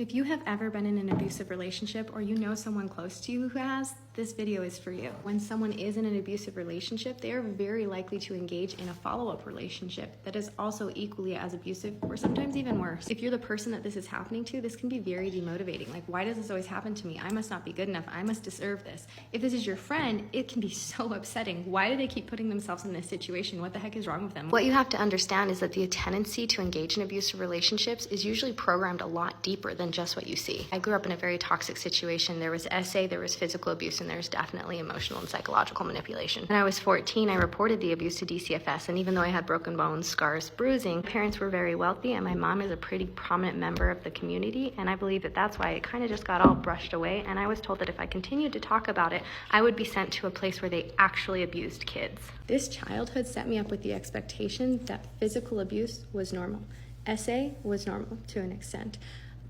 If you have ever been in an abusive relationship or you know someone close to you who has, this video is for you. When someone is in an abusive relationship, they are very likely to engage in a follow-up relationship that is also equally as abusive or sometimes even worse. If you're the person that this is happening to, this can be very demotivating. Like, why does this always happen to me? I must not be good enough. I must deserve this. If this is your friend, it can be so upsetting. Why do they keep putting themselves in this situation? What the heck is wrong with them? What you have to understand is that the tendency to engage in abusive relationships is usually programmed a lot deeper than just what you see. I grew up in a very toxic situation. There was SA, there was physical abuse, and there's definitely emotional and psychological manipulation. When I was 14, I reported the abuse to DCFS, and even though I had broken bones, scars, bruising, my parents were very wealthy, and my mom is a pretty prominent member of the community, and I believe that that's why it kind of just got all brushed away, and I was told that if I continued to talk about it, I would be sent to a place where they actually abused kids. This childhood set me up with the expectation that physical abuse was normal. SA was normal to an extent.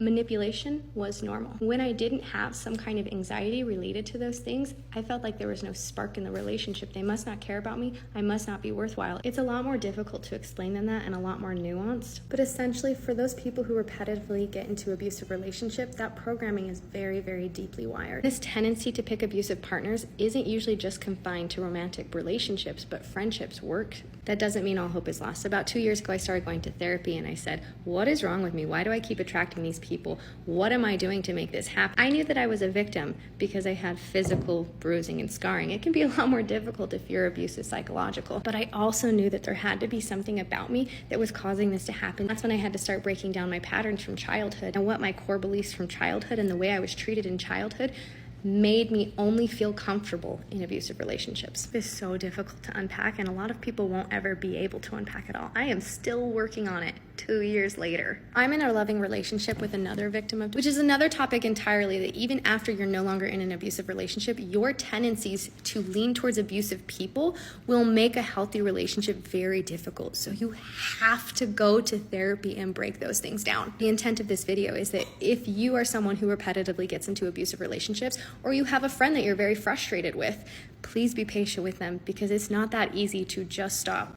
Manipulation was normal. When I didn't have some kind of anxiety related to those things, I felt like there was no spark in the relationship. They must not care about me. I must not be worthwhile. It's a lot more difficult to explain than that and a lot more nuanced. But essentially, for those people who repetitively get into abusive relationships, that programming is very, very deeply wired. This tendency to pick abusive partners isn't usually just confined to romantic relationships, but friendships, work. That doesn't mean all hope is lost. About 2 years ago, I started going to therapy and I said, what is wrong with me? Why do I keep attracting these people? What am I doing to make this happen? I knew that I was a victim because I had physical bruising and scarring. It can be a lot more difficult if your abuse is psychological. But I also knew that there had to be something about me that was causing this to happen. That's when I had to start breaking down my patterns from childhood and what my core beliefs from childhood and the way I was treated in childhood made me only feel comfortable in abusive relationships. It's so difficult to unpack, and a lot of people won't ever be able to unpack it all. I am still working on it 2 years later. I'm in a loving relationship with another victim of, which is another topic entirely, that even after you're no longer in an abusive relationship, your tendencies to lean towards abusive people will make a healthy relationship very difficult. So you have to go to therapy and break those things down. The intent of this video is that if you are someone who repetitively gets into abusive relationships, or you have a friend that you're very frustrated with, please be patient with them because it's not that easy to just stop.